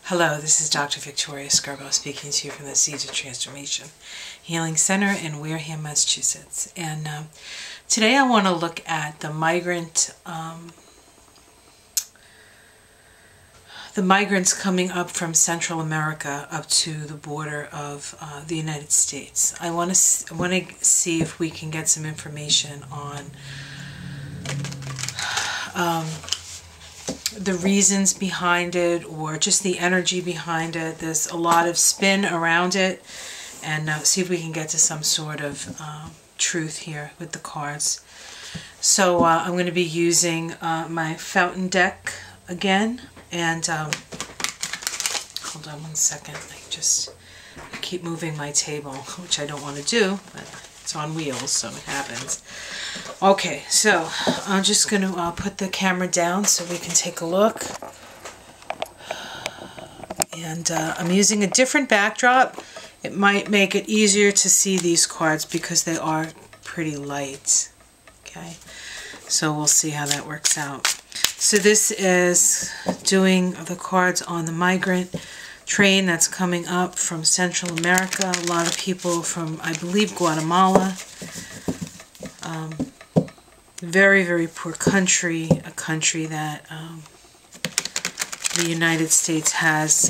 Hello, this is Dr. Victoria Skirbo speaking to you from the Seeds of Transformation Healing Center in Wareham, Massachusetts. And today I want to look at the migrants coming up from Central America up to the border of the United States. I want to see if we can get some information on the reasons behind it, or just the energy behind it. There's a lot of spin around it, and see if we can get to some sort of truth here with the cards. So I'm going to be using my fountain deck again, and hold on one second. I keep moving my table, which I don't want to do, but it's on wheels, so it happens. Okay, so I'm just going to put the camera down so we can take a look. And I'm using a different backdrop. It might make it easier to see these cards because they are pretty light. Okay, so we'll see how that works out. So this is doing the cards on the migrant train that's coming up from Central America. A lot of people from, I believe, Guatemala. Very, very poor country, a country that the United States has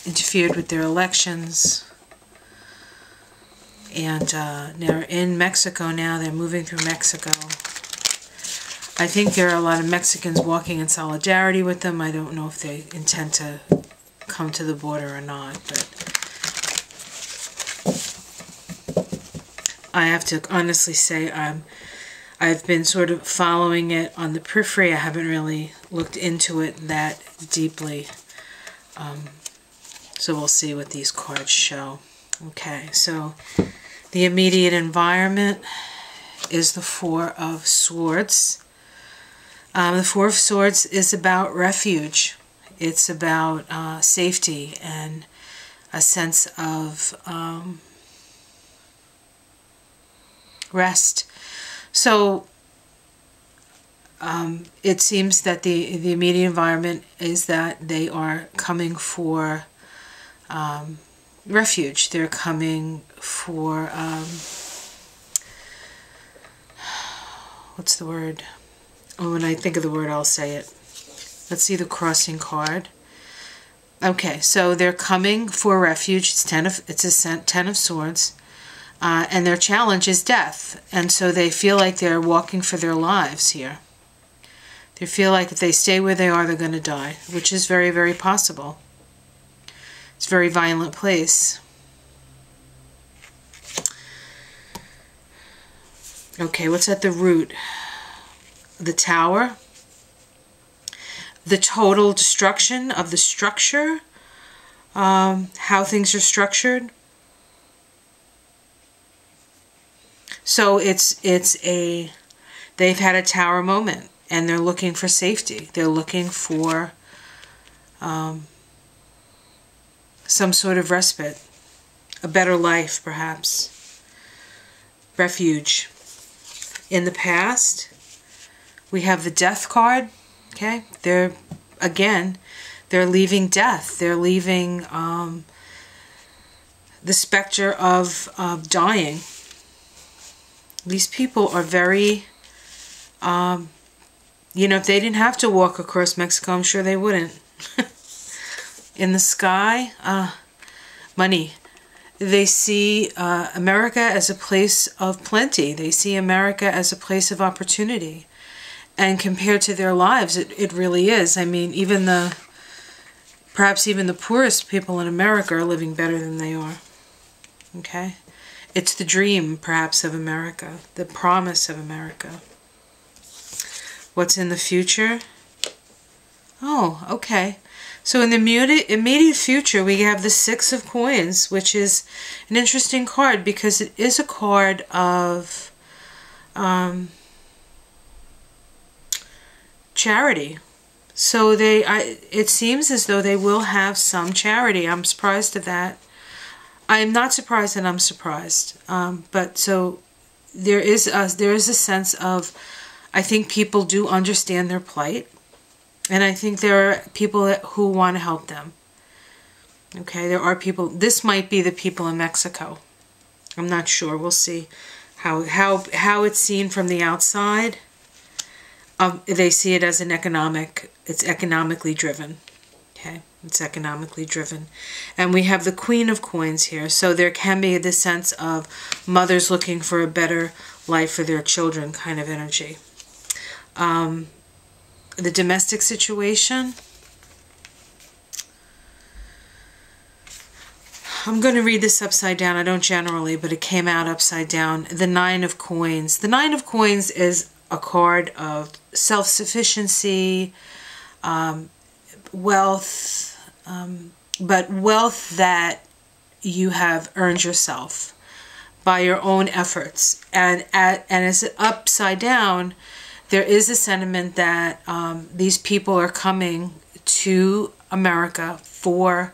interfered with their elections. And they're in Mexico now. They're moving through Mexico. I think there are a lot of Mexicans walking in solidarity with them. I don't know if they intend to come to the border or not, but I have to honestly say I've been sort of following it on the periphery. I haven't really looked into it that deeply. So we'll see what these cards show. Okay, so the immediate environment is the Four of Swords. The Four of Swords is about refuge. It's about safety and a sense of rest. So it seems that the immediate environment is that they are coming for refuge. They're coming for, what's the word? Oh, when I think of the word, I'll say it. Let's see the crossing card. Okay, so they're coming for refuge. It's Ten of Swords. And their challenge is death. And so they feel like they're walking for their lives here. They feel like if they stay where they are, they're going to die, which is very, very possible. It's a very violent place. Okay, what's at the root? The Tower. The total destruction of the structure. How things are structured. So they've had a tower moment, and they're looking for safety. They're looking for some sort of respite, a better life, perhaps. Refuge. In the past, we have the Death card. Okay, they're leaving death. They're leaving the specter of dying. These people are very, if they didn't have to walk across Mexico, I'm sure they wouldn't. In the sky, money. They see America as a place of plenty. They see America as a place of opportunity. And compared to their lives, it really is. I mean, perhaps even the poorest people in America are living better than they are. Okay? It's the dream, perhaps, of America, the promise of America. What's in the future? Oh, okay. So in the immediate future, we have the Six of Coins, which is an interesting card because it is a card of charity. So it seems as though they will have some charity. I'm surprised at that. I'm not surprised that I'm surprised. But so there is a sense of, I think people do understand their plight. And I think there are people who want to help them. Okay, there are people, this might be the people in Mexico. I'm not sure. We'll see how it's seen from the outside. They see it as it's economically driven. Okay, it's economically driven. And we have the Queen of Coins here. So there can be this sense of mothers looking for a better life for their children kind of energy. The domestic situation. I'm going to read this upside down. I don't generally, but it came out upside down. The Nine of Coins. The Nine of Coins is a card of self-sufficiency, wealth, but wealth that you have earned yourself by your own efforts. And as upside down, there is a sentiment that these people are coming to America for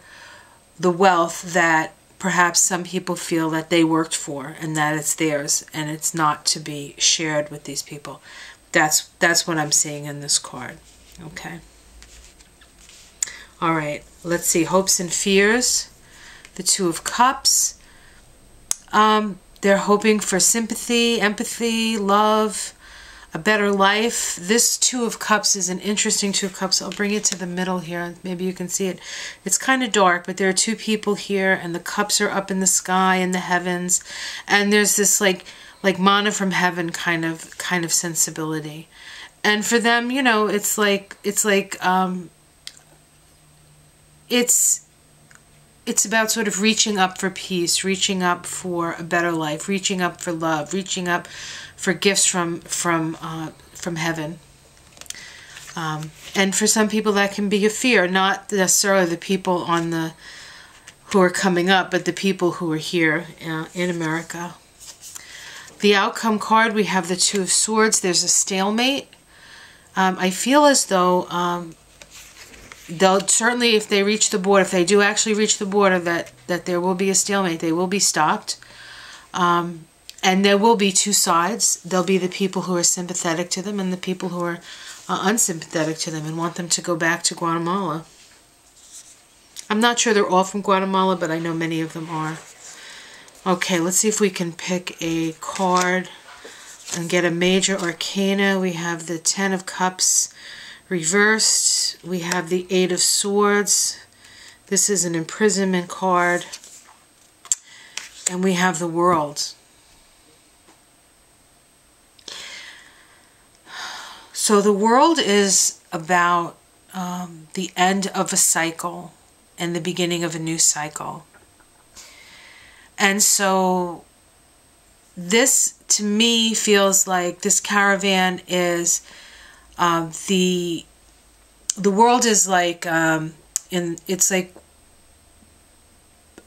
the wealth that perhaps some people feel that they worked for and that it's theirs and it's not to be shared with these people. That's what I'm seeing in this card. Okay. All right. Let's see. Hopes and fears. The Two of Cups. They're hoping for sympathy, empathy, love, a better life. This Two of Cups is an interesting Two of Cups. I'll bring it to the middle here. Maybe you can see it. It's kind of dark, but there are two people here, and the cups are up in the sky, in the heavens, and there's this like manna from heaven kind of sensibility. And for them, you know, it's about sort of reaching up for peace, reaching up for a better life, reaching up for love, reaching up for gifts from heaven. And for some people that can be a fear, not necessarily the people who are coming up, but the people who are here in America. The outcome card, we have the Two of Swords. There's a stalemate. I feel as though they'll certainly, if they reach the border, if they do actually reach the border, that there will be a stalemate. They will be stopped. And there will be two sides. There'll be the people who are sympathetic to them and the people who are unsympathetic to them and want them to go back to Guatemala. I'm not sure they're all from Guatemala, but I know many of them are. Okay, let's see if we can pick a card and get a major arcana. We have the Ten of Cups reversed. We have the Eight of Swords. This is an imprisonment card. And we have the World. So the World is about the end of a cycle and the beginning of a new cycle. And so this, to me, feels like this caravan is the world is like it's like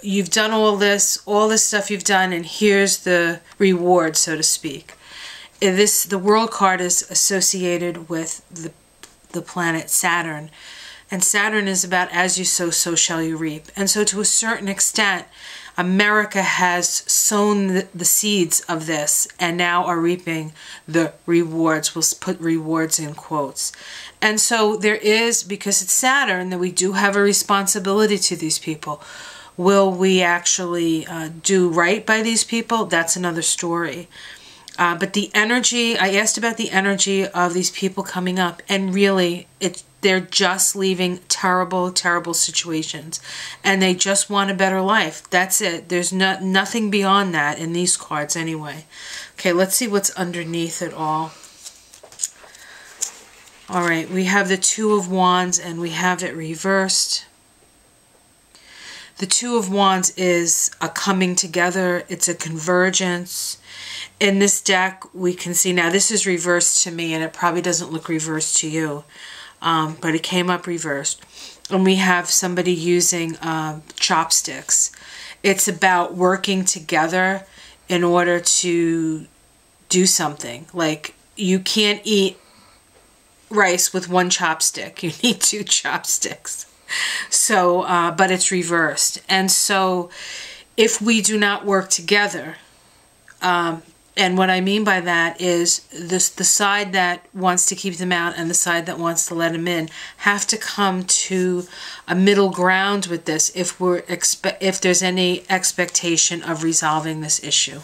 you've done all this stuff you've done, and here's the reward, so to speak. The World card is associated with the planet Saturn, and Saturn is about as you sow, so shall you reap. And so to a certain extent, America has sown the seeds of this and now are reaping the rewards. We'll put rewards in quotes. And so there is, because it's Saturn, that we do have a responsibility to these people. Will we actually do right by these people? That's another story. But the energy, I asked about the energy of these people coming up, and really they're just leaving terrible, terrible situations, and they just want a better life. That's it. There's nothing beyond that in these cards anyway. Okay, let's see what's underneath it all. All right, we have the Two of Wands, and we have it reversed. The Two of Wands is a coming together. It's a convergence. In this deck, we can see, now this is reversed to me, and it probably doesn't look reversed to you, but it came up reversed. And we have somebody using chopsticks. It's about working together in order to do something. Like, you can't eat rice with one chopstick. You need two chopsticks. So, but it's reversed. And so, if we do not work together, And what I mean by that is the side that wants to keep them out and the side that wants to let them in have to come to a middle ground with this if there's any expectation of resolving this issue.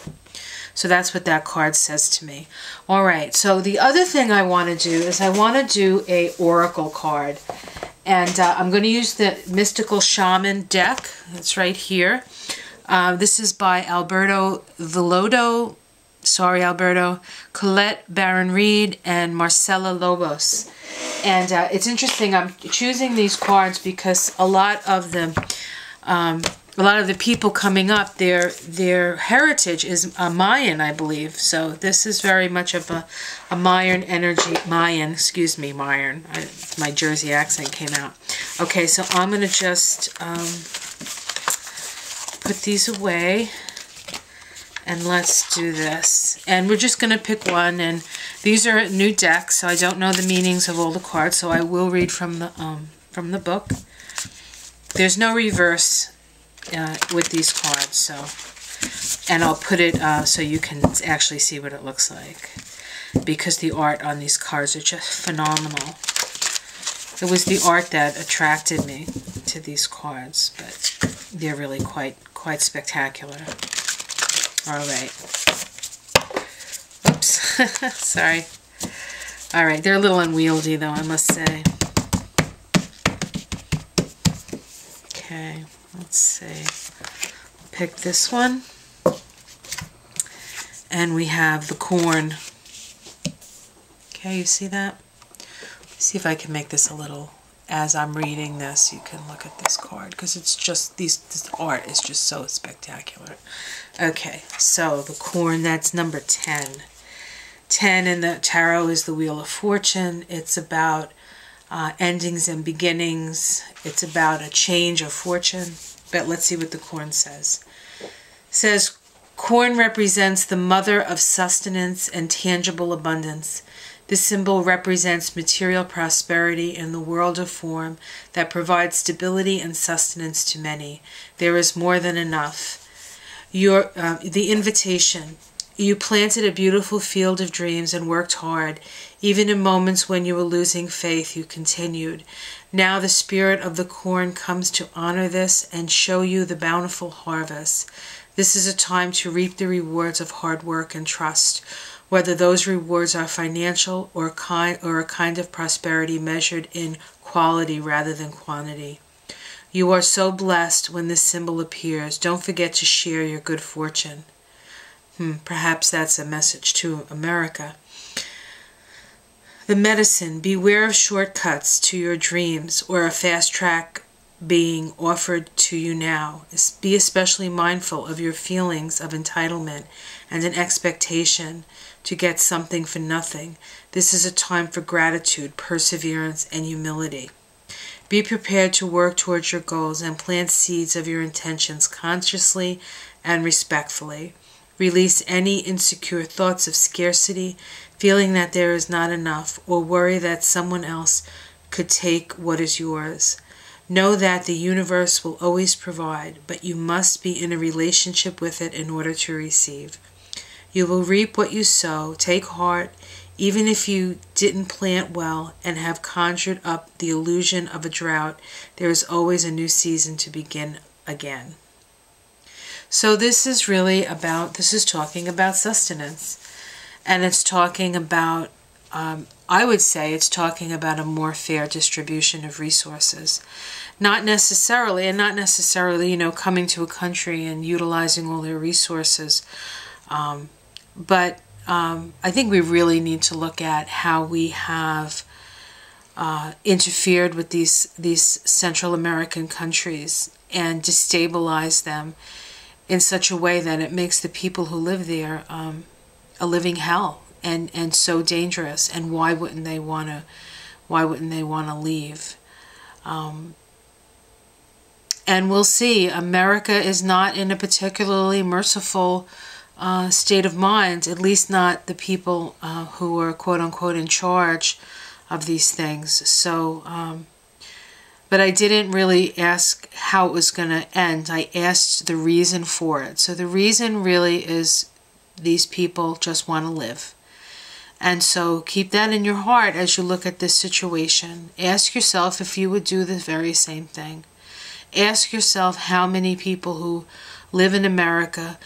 So that's what that card says to me. All right, so the other thing I want to do is I want to do a oracle card. And I'm going to use the Mystical Shaman deck. It's right here. This is by Alberto Velodo. Sorry, Alberto. Colette Baron Reed and Marcela Lobos. And it's interesting. I'm choosing these cards because a lot of the people coming up, their heritage is Mayan, I believe. So this is very much of a Mayan energy. Mayan. My Jersey accent came out. Okay, so I'm going to just put these away. And let's do this. And we're just going to pick one. And these are new decks, so I don't know the meanings of all the cards. So I will read from the book. There's no reverse with these cards. So, and I'll put it so you can actually see what it looks like, because the art on these cards are just phenomenal. It was the art that attracted me to these cards, but they're really quite spectacular. All right. Oops. Sorry. All right. They're a little unwieldy, though, I must say. Okay. Let's see. Pick this one. And we have the corn. Okay, you see that? Let's see if I can make this a little... As I'm reading this, you can look at this card, because it's just, this art is just so spectacular. Okay, so the corn, that's number 10. 10 in the tarot is the Wheel of Fortune. It's about endings and beginnings. It's about a change of fortune. But let's see what the corn says. It says, corn represents the mother of sustenance and tangible abundance. This symbol represents material prosperity in the world of form that provides stability and sustenance to many. There is more than enough. The invitation. You planted a beautiful field of dreams and worked hard. Even in moments when you were losing faith, you continued. Now the spirit of the corn comes to honor this and show you the bountiful harvest. This is a time to reap the rewards of hard work and trust. Whether those rewards are financial or a kind of prosperity measured in quality rather than quantity. You are so blessed when this symbol appears. Don't forget to share your good fortune. Perhaps that's a message to America. The medicine. Beware of shortcuts to your dreams or a fast track being offered to you now. Be especially mindful of your feelings of entitlement and an expectation to get something for nothing. This is a time for gratitude, perseverance, and humility. Be prepared to work towards your goals and plant seeds of your intentions consciously and respectfully. Release any insecure thoughts of scarcity, feeling that there is not enough, or worry that someone else could take what is yours. Know that the universe will always provide, but you must be in a relationship with it in order to receive. You will reap what you sow. Take heart, even if you didn't plant well and have conjured up the illusion of a drought. There is always a new season to begin again. So this is talking about sustenance. And it's talking about, I would say it's talking about a more fair distribution of resources. Not necessarily, coming to a country and utilizing all their resources. But I think we really need to look at how we have interfered with these Central American countries and destabilized them in such a way that it makes the people who live there a living hell and so dangerous. And why wouldn't they want to leave? And we'll see. America is not in a particularly merciful state of mind, at least not the people who are quote-unquote in charge of these things. So, but I didn't really ask how it was going to end. I asked the reason for it. So the reason really is These people just want to live. And so keep that in your heart as you look at this situation. Ask yourself if you would do the very same thing. Ask yourself how many people who live in America,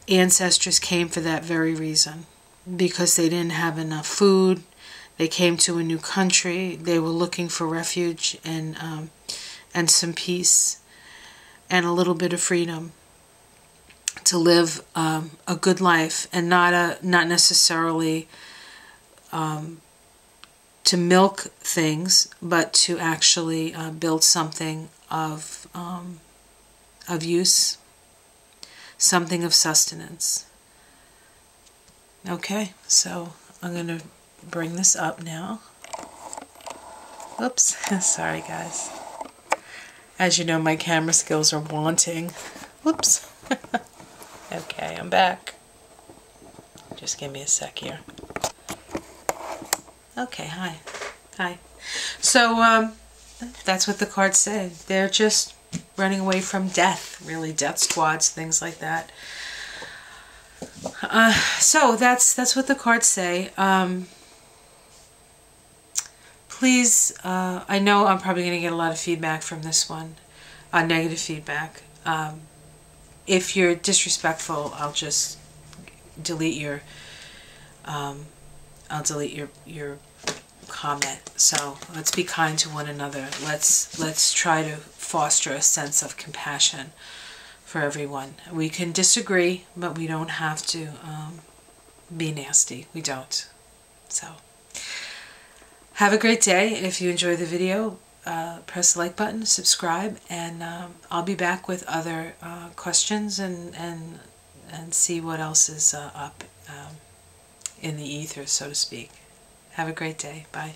ancestors came for that very reason. Because they didn't have enough food. They came to a new country. They were looking for refuge and some peace and a little bit of freedom to live a good life, and not necessarily to milk things, but to actually build something of use, something of sustenance. Okay, so I'm going to bring this up now. Oops, sorry guys. As you know, my camera skills are wanting. Whoops. Okay, I'm back. Just give me a sec here. Okay, hi. Hi. So, that's what the cards say. They're just running away from death, really. Death squads, things like that. So, that's what the cards say. Please, I know I'm probably going to get a lot of feedback from this one. Negative feedback. If you're disrespectful, I'll just delete your your comment. So let's be kind to one another. Let's try to foster a sense of compassion for everyone. We can disagree, but we don't have to be nasty. We don't. So have a great day. If you enjoy the video, press the like button, subscribe, and I'll be back with other questions and see what else is up in the ether, so to speak. Have a great day. Bye.